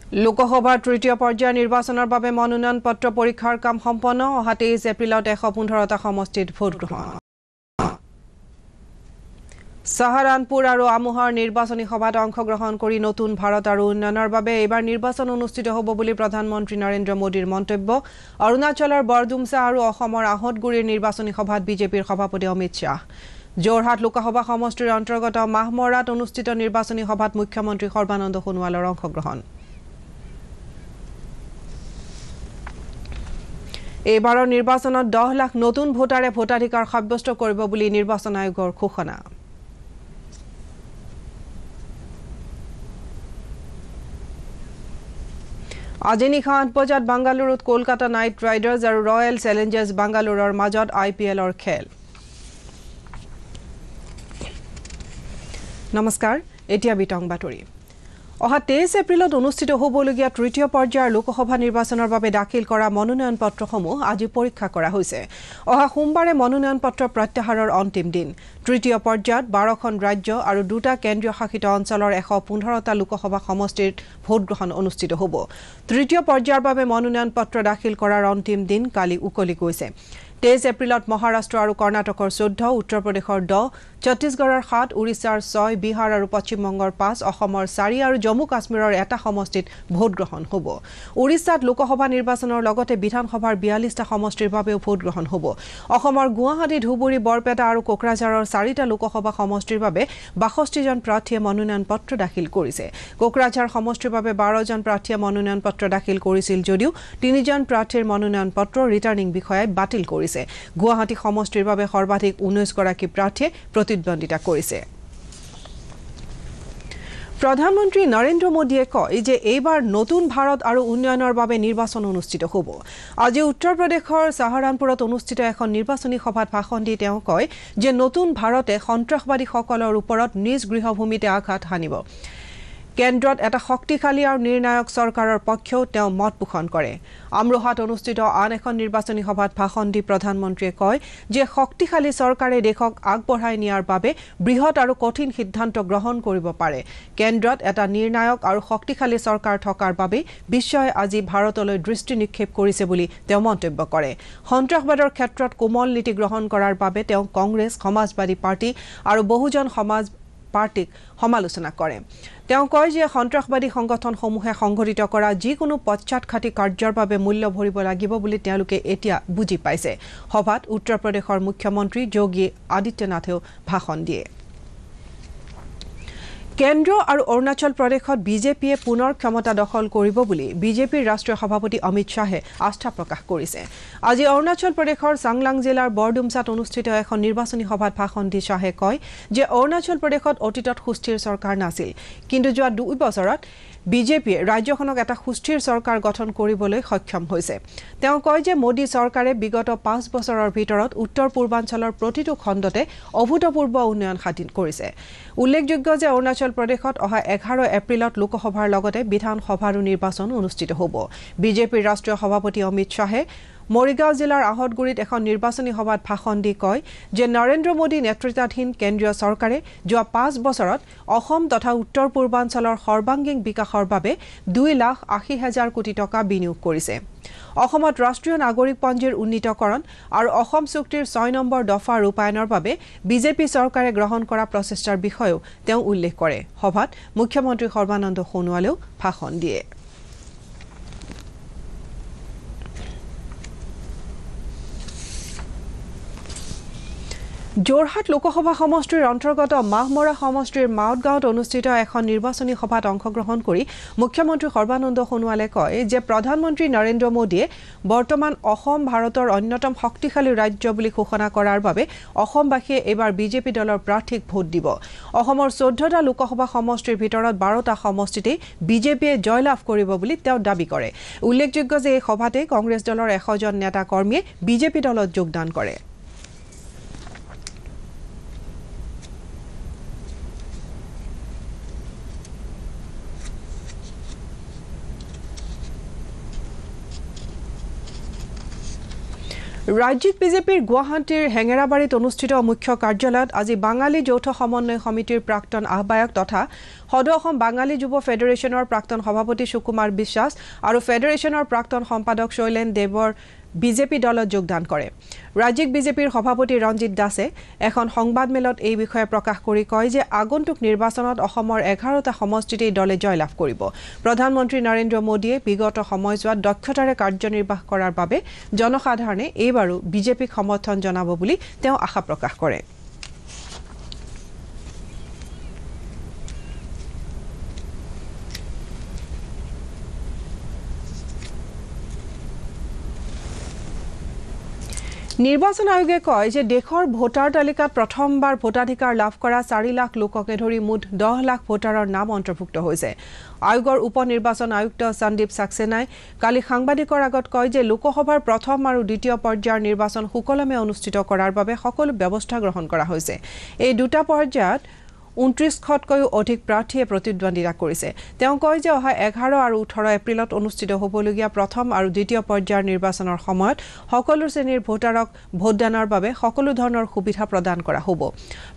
লোকসভাৰ তৃতীয় পৰ্যায়ৰ নিৰ্বাচনৰ বাবে মনোনয়ন পত্ৰ পৰীক্ষাৰ কাম সম্পন্ন অহা 23 এপ্ৰিলত 115টা সমষ্টিত ভোট গ্ৰহণ সাহাৰানপুৰ আৰু আমুহাৰ নিৰ্বাচনী সভাত অংশগ্ৰহণ কৰি নতুন ভাৰত আৰু উন্নয়নৰ বাবে এইবাৰ নিৰ্বাচন অনুষ্ঠিত হ'ব বুলি প্ৰধানমন্ত্ৰী নৰেন্দ্ৰ মোদীৰ মন্তব্য অৰুণাচলৰ বৰদুমছা আৰু অসমৰ আহতগুৰিৰ নিৰ্বাচনী সভাত বিজেপিৰ সভাপতি অমিত শাহ যোৰহাট লোকসভা সমষ্টিৰ অন্তৰ্গত মাহমৰাত অনুষ্ঠিত নিৰ্বাচনী সভাত মুখ্যমন্ত্ৰী সৰ্বানন্দ সোণোৱালৰ অংশগ্ৰহণ এইবাৰৰ নিৰ্বাচনত 10 লাখ নতুন ভোটাৰে ভোটাধিকাৰ সাব্যস্ত কৰিব বুলি নিৰ্বাচন আয়োগৰ ঘোষণা আজি নিশা 8 বজাত বাংগালুৰুত কলকাতা নাইট ৰাইডাৰ্ছ আৰু ৰয়েল চেলেঞ্জাৰ্ছ বাংগালুৰুৰ মাজত IPLৰ খেল নমস্কাৰ এতিয়া বিতং বাতৰি অহা 23 এপ্ৰিলত অনুষ্ঠিত হ'বলগীয়া তৃতীয় পৰ্যায়ৰ লোকসভা নিৰ্বাচনৰ বাবে দাখিল কৰা মনোনয়ন পত্ৰসমূহ আজি পৰীক্ষা কৰা হৈছে অহা সোমবাৰে মনোনয়ন পত্ৰ প্ৰত্যাহাৰৰ অন্তিম দিন তৃতীয় পৰ্যায়ত 12খন ৰাজ্য আৰু 2টা কেন্দ্ৰীয় শাসিত অঞ্চলৰ 115টা লোকসভা সমষ্টিত ভোট গ্ৰহণ অনুষ্ঠিত হ'ব তৃতীয় পৰ্যায়ৰ বাবে মনোনয়ন পত্ৰ দাখিল কৰাৰ অন্তিম দিন কালি উকলি গৈছে 23 এপ্ৰিলত মহাৰাষ্ট্ৰ আৰু কৰ্ণাটকৰ 14 উত্তৰ প্ৰদেশৰ 10 ছত্তীশগড়ৰ 7 উৰিষ্যাৰ 6 বিহাৰ আৰু পশ্চিম বংগৰ 5 অসমৰ 4 আৰু জম্মু কাশ্মীৰৰ এটা সমষ্টিত ভোট গ্ৰহণ হ'ব উৰিষ্যাত লোকসভা নিৰ্বাচনৰ লগতে বিধানসভাৰ 42টা সমষ্টিৰ বাবেও ভোট গ্ৰহণ হ'ব অসমৰ গুৱাহাটী ধুবুৰী বৰপেটা আৰু কোকৰাঝাৰৰ 4টা লোকসভা সমষ্টিৰ বাবে 62 জন প্ৰাৰ্থীয়ে মনোনয়ন পত্ৰ দাখিল কৰিছে কোকৰাঝাৰ সমষ্টিৰ বাবে 12 জন প্ৰাৰ্থীয়ে মনোনয়ন পত্ৰ দাখিল কৰিছিল যদিও 3 জন প্ৰাৰ্থীৰ মনোনয়ন পত্ৰ ৰিটাৰ্নিং বিষয়াই বাতিল কৰিছে গুৱাহাটী সমষ্টিৰ বাবে সৰ্বাধিক 19 গৰাকী প্ৰাৰ্থীয়ে প্ৰতিদ্বন্দিতা কৰিছে প্ৰধানমন্ত্ৰী নৰেন্দ্ৰ মোদীয়ে কয় যে এইবাৰ নতুন ভাৰত আৰু উন্নয়নৰ বাবে নিৰ্বাচন অনুষ্ঠিত হ'ব আজি উত্তৰ প্ৰদেশৰ সাহাৰানপুৰত অনুষ্ঠিত এখন নিৰ্বাচনী সভাত ভাষণ দি তেওঁ কয় যে নতুন ভাৰতে সন্ত্ৰাসবাদীসকলৰ ওপৰত নিজ গৃহভূমিতে আঘাত হানিব কেন্দ্ৰত এটা শক্তিশালী আৰু নিৰ্ণায়ক চৰকাৰৰ পক্ষেও তেওঁ মত পোষণ কৰে আমৰোহাত অনুষ্ঠিত আন এখন নিৰ্বাচনী সভাত ভাষণ দি প্ৰধানমন্ত্ৰীয়ে কয় যে শক্তিশালী চৰকাৰে দেশক আগবঢ়াই নিয়াৰ বাবে বৃহৎ আৰু কঠিন সিদ্ধান্ত গ্ৰহণ কৰিব পাৰে কেন্দ্ৰত এটা নিৰ্ণায়ক আৰু শক্তিশালী চৰকাৰ থকাৰ বাবে বিশ্বই আজি ভাৰতলৈ দৃষ্টি নিক্ষেপ কৰিছে বুলি তেওঁ মন্তব্য কৰে সন্ত্ৰাসবাদৰ ক্ষেত্ৰত কোমল নীতি গ্ৰহণ কৰাৰ বাবে তেওঁ কংগ্ৰেছ সমাজবাদী পাৰ্টি আৰু বহুজন সমাজ পাৰ্টিক সমালোচনা কৰে তেওঁ কয় যে সন্ত্ৰাসবাদী সংগঠনসমূহে সংঘটিত কৰা যিকোনো পশ্চাদঘাতী কাৰ্যৰ বাবে মূল্য ভৰিব লাগিব বুলি তেওঁলোকে এতিয়া বুজি পাইছে সভাত উত্তৰ প্ৰদেশৰ মুখ্যমন্ত্ৰী যোগী আদিত্যনাথেও ভাষণ দিয়ে কেন্দ্ৰ আৰু অৰুণাচল প্ৰদেশত বিজেপিয়ে পুনৰ ক্ষমতা দখল কৰিব বুলি বিজেপিৰ ৰাষ্ট্ৰীয় সভাপতি অমিত শাহে আস্থা প্ৰকাশ কৰিছে আজি অৰুণাচল প্ৰদেশৰ চাংলাং জিলাৰ বৰদুমছাত অনুষ্ঠিত এখন নিৰ্বাচনী সভাত ভাষণ দি শাহে কয় যে অৰুণাচল প্ৰদেশত অতীতত সুস্থিৰ চৰকাৰ নাছিল কিন্তু যোৱা 2 বছৰত বিজেপিয়ে ৰাজ্যখনক এটা সুস্থিৰ চৰকাৰ গঠন কৰিবলৈ সক্ষম হৈছে তেওঁ কয় যে মোদী চৰকাৰে বিগত 5 বছৰৰ ভিতৰত উত্তৰ পূৰ্বাঞ্চলৰ প্ৰতিটো খণ্ডতে অভূতপূৰ্ব উন্নয়ন সাধন কৰিছে উল্লেখযোগ্য যে অৰুণাচল প্ৰদেশত অহা 11 এপ্ৰিলত লোকসভাৰ লগতে বিধানসভাৰো নিৰ্বাচন অনুষ্ঠিত হ'ব বিজেপিৰ ৰাষ্ট্ৰীয় সভাপতি অমিত শাহে মৰিগাঁও জিলাৰ আহতগুৰিত এখন নিৰ্বাচনী সভাত ভাষণ দি কয় যে নৰেন্দ্ৰ মোদী নেতৃত্বাধীন কেন্দ্ৰীয় চৰকাৰে যোৱা 5 বছৰত অসম তথা উত্তৰ পূৰ্বাঞ্চলৰ সৰ্বাংগীন বিকাশৰ বাবে 2,80,000 কোটি টকা বিনিয়োগ কৰিছে অসমত ৰাষ্ট্ৰীয় নাগৰিকপঞ্জীৰ উন্নীতকৰণ আৰু অসম চুক্তিৰ 6 নম্বৰ দফা ৰূপায়ণৰ বাবে বিজেপি চৰকাৰে গ্ৰহণ কৰা প্ৰচেষ্টাৰ বিষয়েও তেওঁ উল্লেখ কৰে সভাত মুখ্যমন্ত্ৰী সৰ্বানন্দ সোণোৱালেও ভাষণ দিয়ে যোৰহাট লোকসভা সমষ্টিৰ অন্তৰ্গত মাহমৰা সমষ্টিৰ মাউতগাঁৱত অনুষ্ঠিত এখন নিৰ্বাচনী সভাত অংশগ্ৰহণ কৰি মুখ্যমন্ত্ৰী সৰ্বানন্দ সোণোৱালে কয় যে প্ৰধানমন্ত্ৰী নৰেন্দ্ৰ মোদীয়ে বৰ্তমান অসম ভাৰতৰ অন্যতম শক্তিশালী ৰাজ্য বুলি ঘোষণা কৰাৰ বাবে অসমবাসীয়ে এইবাৰ বিজেপি দলৰ প্ৰাৰ্থীক ভোট দিব অসমৰ 14টা লোকসভা সমষ্টিৰ ভিতৰত 12টা সমষ্টিতে বিজেপিয়ে জয়লাভ কৰিব বুলি তেওঁ দাবী কৰে উল্লেখযোগ্য যে এই সভাতে কংগ্ৰেছ দলৰ 100 জন নেতা কৰ্মীয়ে বিজেপি দলত যোগদান কৰে ৰাজ্যিক বিজেপিৰ গুৱাহাটীৰ হেঙেৰাবাৰীত অনুষ্ঠিত মুখ্য কাৰ্যালয়ত আজি বাঙালী যৌথ সমন্বয় সমিতিৰ প্ৰাক্তন আহ্বায়ক তথা সদৌ অসম বাঙালী যুৱ ফেডাৰেশ্যনৰ প্ৰাক্তন সভাপতি সুকুমাৰ বিশ্বাস আৰু ফেডাৰেশ্যনৰ প্ৰাক্তন সম্পাদক শৈলেন দেৱৰ বিজেপি দলত যোগদান কৰে। ৰাজ্যিক বিজেপিৰ সভাপতি ৰঞ্জিত দাসে এখন সংবাদমেলত এই বিষয়ে প্ৰকাশ কৰি কয় যে আগন্তুক নিৰ্বাচনত অসমৰ 11টা সমষ্টিত দলে জয়লাভ কৰিব। প্ৰধানমন্ত্ৰী নৰেন্দ্ৰ মোদীয়ে বিগত সময়ছোৱাত দক্ষতাৰে কাৰ্যনিৰ্বাহ কৰাৰ বাবে জনসাধাৰণে এইবাৰো বিজেপিক সমৰ্থন জনাব বুলি তেওঁ আশা প্ৰকাশ কৰে। নিৰ্বাচন আয়োগে কয় যে দেশৰ ভোটাৰ তালিকাত প্ৰথমবাৰ ভোটাধিকাৰ লাভ কৰা 4 লাখ লোককে ধৰি মুঠ 10 লাখ ভোটাৰৰ নাম অন্তৰ্ভুক্ত হৈছে। আয়োগৰ উপ নিৰ্বাচন আয়ুক্ত সন্দীপ সাক্সেনাই কালি সাংবাদিকৰ আগত কয় যে লোকসভাৰ প্ৰথম আৰু দ্বিতীয় পৰ্যায়ৰ নিৰ্বাচন সুকলমে অনুষ্ঠিত কৰাৰ বাবে সকলো ব্যৱস্থা গ্ৰহণ কৰা হৈছে। এই দুটা পৰ্যায়ত 29খতকৈও অধিক প্ৰাৰ্থীয়ে প্ৰতিদ্বন্দ্বিতা কৰিছে। তেওঁ কয় যে অহা 11 আৰু 18 এপ্ৰিলত অনুষ্ঠিত হ'বলগীয়া প্ৰথম আৰু দ্বিতীয় পৰ্যায়ৰ নিৰ্বাচনৰ সময়ত সকলো শ্ৰেণীৰ ভোটাৰক ভোটদানৰ বাবে সকলো ধৰণৰ সুবিধা প্ৰদান কৰা হ'ব।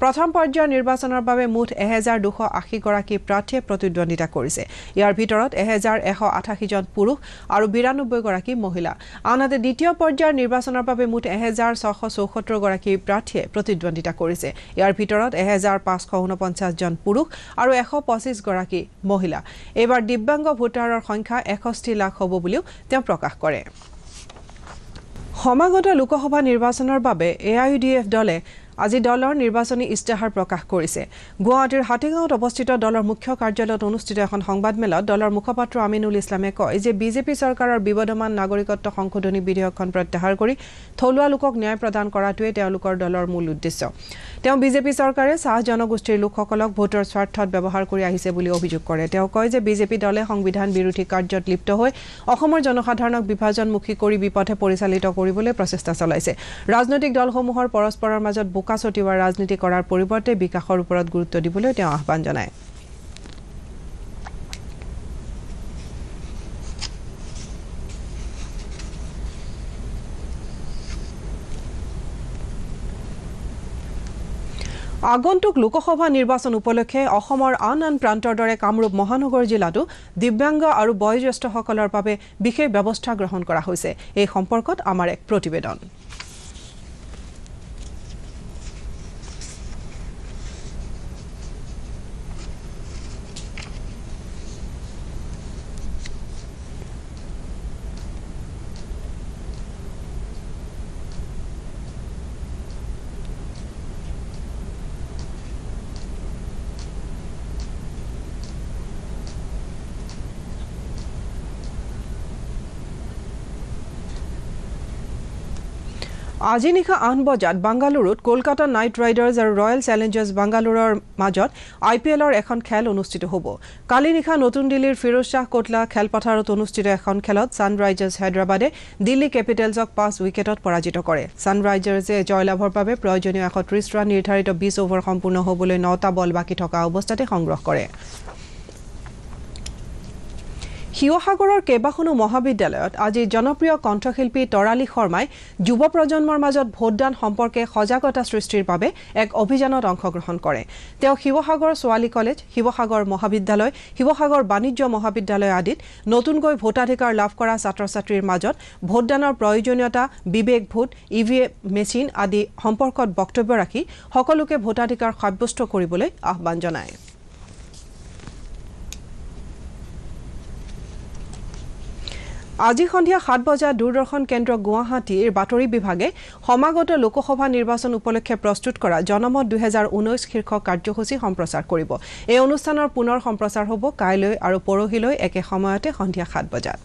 প্ৰথম পৰ্যায়ৰ নিৰ্বাচনৰ বাবে মুঠ 1280 গৰাকী প্ৰাৰ্থীয়ে প্ৰতিদ্বন্দ্বিতা কৰিছে। ইয়াৰ ভিতৰত 1188 জন পুৰুষ আৰু 92 গৰাকী মহিলা। আনহাতে দ্বিতীয় পৰ্যায়ৰ নিৰ্বাচনৰ বাবে মুঠ 1674 গৰাকী প্ৰাৰ্থীয়ে প্ৰতিদ্বন্দ্বিতা কৰিছে। ইয়াৰ ভিতৰত 1549 জন পুৰুষ আৰু 125 গৰাকী মহিলা। এইবাৰ দিব্যাংগ ভোটাৰৰ সংখ্যা 61 লাখ হ'ব বুলিও তেওঁ প্ৰকাশ কৰে। সমাগত লোকসভা নিৰ্বাচনৰ বাবে AIUDF দলে আজি দলৰ নিৰ্বাচনী ইস্তাহাৰ প্ৰকাশ কৰিছে। গুৱাহাটীৰ হাতীগাঁৱত অৱস্থিত দলৰ মুখ্য কাৰ্যালয়ত অনুষ্ঠিত এখন সংবাদমেলত দলৰ মুখপাত্ৰ আমিনুল ইছলামে কয় যে বিজেপি চৰকাৰৰ বিবদমান নাগৰিকত্ব সংশোধনী বিধেয়কখন প্ৰত্যাহাৰ কৰি থলুৱা লোকক ন্যায় প্ৰদান কৰাটোৱে তেওঁলোকৰ দলৰ মূল উদ্দেশ্য। তেওঁ বিজেপি চৰকাৰে চাহ জনগোষ্ঠীৰ লোকসকলক ভোটৰ স্বাৰ্থত ব্যৱহাৰ কৰি আহিছে বুলি অভিযোগ কৰে। তেওঁ কয় যে বিজেপি দলে সংবিধান বিৰোধী কাৰ্যত লিপ্ত হৈ অসমৰ জনসাধাৰণক বিভাজনমুখী কৰি বিপথে পৰিচালিত কৰিবলৈ প্ৰচেষ্টা চলাইছে। ৰাজনৈতিক দলসমূহৰ পৰস্পৰৰ মাজত বোকা ছটিওৱাৰ ৰাজনীতি কৰাৰ পৰিৱৰ্তে বিকাশৰ ওপৰত গুৰুত্ব দিবলৈ তেওঁ আহ্বান জনায়। আগন্তুক লোকসভা নিৰ্বাচন উপলক্ষে অসমৰ আন প্ৰান্তৰ দৰে কামৰূপ মহানগৰ জিলাতো দিব্যাংগ আৰু বয়োজ্যেষ্ঠসকলৰ বাবে বিশেষ ব্যৱস্থা গ্ৰহণ কৰা হৈছে। এই সম্পৰ্কত আমাৰ এক প্ৰতিবেদন। আজি নিশা 8 বজাত বাংগালুৰুত কলকাতা নাইট ৰাইডাৰ্ছ আৰু ৰয়েল চেলেঞ্জাৰ্ছ বাংগালুৰুৰ মাজত IPLৰ এখন খেল অনুষ্ঠিত হ'ব। কালি নিশা নতুন দিল্লীৰ ফিৰোজ শ্বাহ কোটলা খেলপথাৰত অনুষ্ঠিত এখন খেলত ছানৰাইজাৰ্ছ হায়দৰাবাদে দিল্লী কেপিটেলছক 5 উইকেটত পৰাজিত কৰে। ছানৰাইজাৰ্ছে জয়লাভৰ বাবে প্ৰয়োজনীয় 130 ৰান নিৰ্ধাৰিত 20 অভাৰ সম্পূৰ্ণ হ'বলৈ 9টা বল বাকী থকা অৱস্থাতে সংগ্ৰহ কৰে। শিৱসাগৰৰ কেইবাখনো মহাবিদ্যালয়ত আজি জনপ্ৰিয় কণ্ঠশিল্পী তৰালী শৰ্মাই যুৱ প্ৰজন্মৰ মাজত ভোটদান সম্পৰ্কে সজাগতা সৃষ্টিৰ বাবে এক অভিযানত অংশগ্ৰহণ কৰে। তেওঁ শিৱসাগৰ ছোৱালী কলেজ, শিৱসাগৰ মহাবিদ্যালয়, শিৱসাগৰ বাণিজ্য মহাবিদ্যালয় আদিত নতুনকৈ ভোটাধিকাৰ লাভ কৰা ছাত্ৰ-ছাত্ৰীৰ মাজত ভোটদানৰ প্ৰয়োজনীয়তা, বিবেক ভোট, EVM মেচিন আদি সম্পৰ্কত বক্তব্য ৰাখি সকলোকে ভোটাধিকাৰ সাব্যস্ত কৰিবলৈ আহ্বান জনায়। আজি সন্ধিয়া 7 বজাত দূৰদৰ্শন কেন্দ্ৰ গুৱাহাটীৰ বাতৰি বিভাগে সমাগত লোকসভা নিৰ্বাচন উপলক্ষে প্ৰস্তুত কৰা জনমত 2019 শীৰ্ষক কাৰ্যসূচী সম্প্ৰচাৰ কৰিব। এই অনুষ্ঠানৰ পুনৰ সম্প্ৰচাৰ হ'ব কাইলৈ আৰু পৰহিলৈ একে সময়তে সন্ধিয়া 7 বজাত।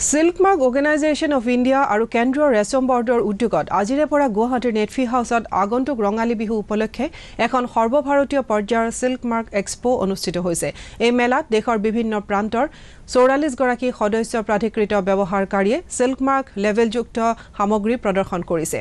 Silk Mark Organization of India আৰু কেন্দ্ৰীয় ৰেচম বৰ্ডৰ উদ্যোগত আজিৰে পৰা গুৱাহাটীৰ নেটফি হাউচত আগন্তুক ৰঙালী বিহু উপলক্ষে এখন সৰ্বভাৰতীয় পৰ্যায়ৰ সিল্ক মাৰ্ক এক্সপো অনুষ্ঠিত হৈছে। এই মেলাত দেশৰ বিভিন্ন প্ৰান্তৰ 44 গৰাকী সদস্য প্ৰাধিকৃত ব্যৱহাৰকাৰীয়ে সিল্ক মাৰ্ক লেভেলযুক্ত সামগ্ৰী প্ৰদৰ্শন কৰিছে।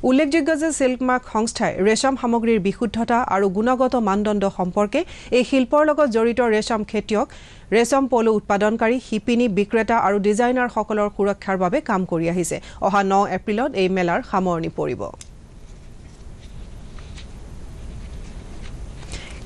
উল্লেখযোগ্য যে সিল্ক মাৰ্ক সংস্থাই ৰেচম সামগ্ৰীৰ বিশুদ্ধতা আৰু গুণগত মানদণ্ড সম্পৰ্কে এই শিল্পৰ লগত জড়িত ৰেচম খেতিয়ক ৰেচম পলু উৎপাদনকাৰী শিপিনী বিক্ৰেতা আৰু ডিজাইনাৰ সকলৰ সুৰক্ষাৰ বাবে কাম কৰি আহিছে। অহা 9 এপ্ৰিলত এই মেলাৰ সামৰণি পৰিব।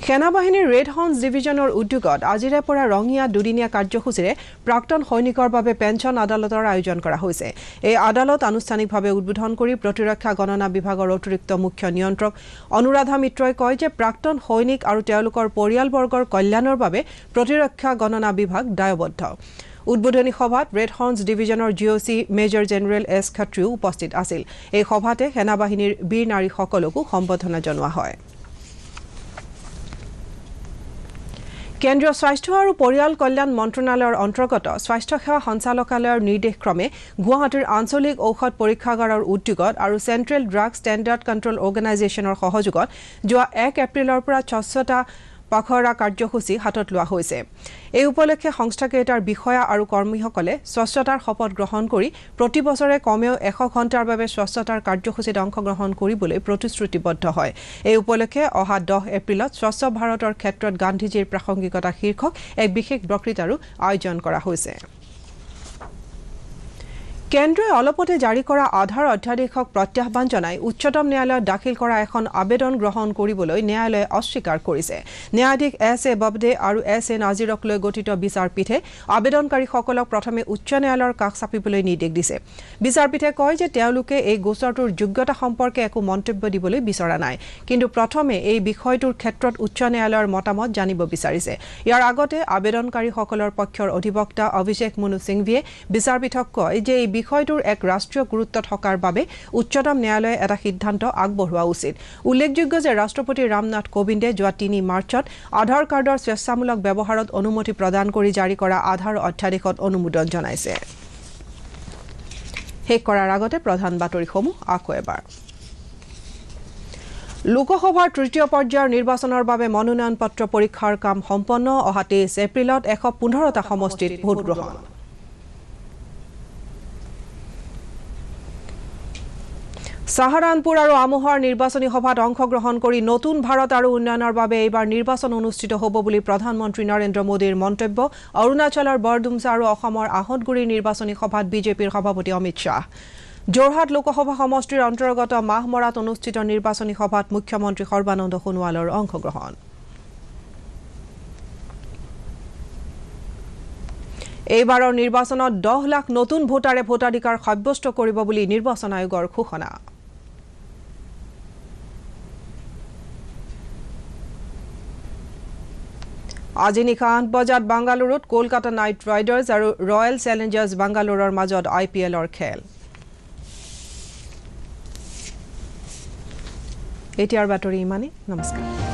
সেনাবাহিনীৰ ৰেড হৰ্নছ ডিভিজনৰ উদ্যোগত আজিৰে পৰা ৰঙিয়া দুদিনীয়া কাৰ্যসূচীৰে প্ৰাক্তন সৈনিকৰ বাবে পেঞ্চন আদালতৰ আয়োজন কৰা হৈছে। এই আদালত আনুষ্ঠানিকভাৱে উদ্বোধন কৰি প্ৰতিৰক্ষা গণনা বিভাগৰ অতিৰিক্ত মুখ্য নিয়ন্ত্ৰক অনুৰাধা মিত্ৰই কয় যে প্ৰাক্তন সৈনিক আৰু তেওঁলোকৰ পৰিয়ালবৰ্গৰ কল্যাণৰ বাবে প্ৰতিৰক্ষা গণনা বিভাগ দায়বদ্ধ। উদ্বোধনী সভাত ৰেড হৰ্নছ ডিভিজনৰ জিঅ'চি মেজৰ জেনেৰেল এছ খাত্ৰীও উপস্থিত আছিল। এই সভাতে সেনাবাহিনীৰ বীৰ নাৰীসকলকো সম্বৰ্ধনা জনোৱা হয়। কেন্দ্ৰীয় স্বাস্থ্য আৰু পৰিয়াল কল্যাণ মন্ত্ৰণালয়ৰ অন্তৰ্গত স্বাস্থ্য সেৱা সঞ্চালকালয়ৰ নিৰ্দেশক্ৰমে গুৱাহাটীৰ আঞ্চলিক ঔষধ পৰীক্ষাগাৰৰ উদ্যোগত আৰু চেণ্ট্ৰেল ড্ৰাগ ষ্টেণ্ডাৰ্ড কণ্ট্ৰল অৰ্গেনাইজেশ্যনৰ সহযোগত যোৱা 1 এপ্ৰিলৰ পৰা স্বচ্ছতা পাখৰা কাৰ্যসূচী হাতত লোৱা হৈছে। এই উপলক্ষে সংস্থাকেইটাৰ বিষয়া আৰু কৰ্মীসকলে স্বচ্ছতাৰ শপত গ্ৰহণ কৰি প্ৰতি বছৰে কমেও 100 ঘণ্টাৰ বাবে স্বচ্ছতাৰ কাৰ্যসূচীত অংশগ্ৰহণ কৰিবলৈ প্ৰতিশ্ৰুতিবদ্ধ হয়। এই উপলক্ষে অহা 10 এপ্ৰিলত স্বচ্ছ ভাৰতৰ ক্ষেত্ৰত গান্ধীজীৰ প্ৰাসংগিকতা শীৰ্ষক এক বিশেষ বক্তৃতাৰো আয়োজন কৰা হৈছে। কেন্দ্ৰই অলপতে জাৰি কৰা আধাৰ অধ্যাদেশক প্ৰত্যাহ্বান জনাই উচ্চতম ন্যায়ালয়ত দাখিল কৰা এখন আবেদন গ্ৰহণ কৰিবলৈ ন্যায়ালয়ে অস্বীকাৰ কৰিছে। ন্যায়াধীশ এছ.এ. ববদে আৰু এছ.এ. নাজিৰক লৈ গঠিত বিচাৰপীঠে আবেদনকাৰীসকলক প্ৰথমে উচ্চ ন্যায়ালয়ৰ কাষ চাপিবলৈ নিৰ্দেশ দিছে। বিচাৰপীঠে কয় যে তেওঁলোকে এই গোচৰটোৰ যোগ্যতা সম্পৰ্কে একো মন্তব্য দিবলৈ বিচৰা নাই, কিন্তু প্ৰথমে এই বিষয়টোৰ ক্ষেত্ৰত উচ্চ ন্যায়ালয়ৰ মতামত জানিব বিচাৰিছে। ইয়াৰ আগতে আবেদনকাৰীসকলৰ পক্ষৰ অধিবক্তা অভিষেক মনু সিংভিয়ে বিচাৰপীঠক কয় যে এই বিষয়টোৰ এক ৰাষ্ট্ৰীয় গুৰুত্ব থকাৰ বাবে উচ্চতম ন্যায়ালয়ে এটা সিদ্ধান্ত আগবঢ়োৱা উচিত। উল্লেখযোগ্য যে ৰাষ্ট্ৰপতি ৰামনাথ কোবিন্দে যোৱা 3 মাৰ্চত আধাৰ কাৰ্ডৰ স্বেচ্ছামূলক ব্যৱহাৰত অনুমতি প্ৰদান কৰি জাৰি কৰা আধাৰ অধ্যাদেশত অনুমোদন জনাইছে। শেষ কৰাৰ আগতে প্ৰধান বাতৰিসমূহ আকৌ এবাৰ। লোকসভাৰ তৃতীয় পৰ্যায়ৰ নিৰ্বাচনৰ বাবে মনোনয়ন পত্ৰ পৰীক্ষাৰ কাম সম্পন্ন। অহা 23 এপ্ৰিলত 115টা সমষ্টিত ভোটগ্ৰহণ। সাহাৰানপুৰ আৰু আমোহৰ নিৰ্বাচনী সভাত অংশগ্ৰহণ কৰি নতুন ভাৰত আৰু উন্নয়নৰ বাবে এইবাৰ নিৰ্বাচন অনুষ্ঠিত হ'ব বুলি প্ৰধানমন্ত্ৰী নৰেন্দ্ৰ মোদীৰ মন্তব্য। অৰুণাচলৰ বৰডুমছা আৰু অসমৰ আহতগুৰিৰ নিৰ্বাচনী সভাত বিজেপিৰ সভাপতি অমিত শ্বাহ। যোৰহাট লোকসভা সমষ্টিৰ অন্তৰ্গত মাহমৰাত অনুষ্ঠিত নিৰ্বাচনী সভাত মুখ্যমন্ত্ৰী সৰ্বানন্দ সোণোৱালৰ অংশগ্ৰহণ। এইবাৰৰ নিৰ্বাচনত 10 লাখ নতুন ভোটাৰে ভোটাধিকাৰ সাব্যস্ত কৰিব বুলি নিৰ্বাচন আয়োগৰ ঘোষণা। আজি নিশা 8 বজাত বাংগালুৰুত কলকাতা নাইট ৰাইডাৰ্ছ আৰু ৰয়েল চেলেঞ্জাৰ্ছ বাংগালুৰুৰ মাজত IPLৰ খেল। এতিয়াৰ বাতৰি ইমানেই। নমস্কাৰ।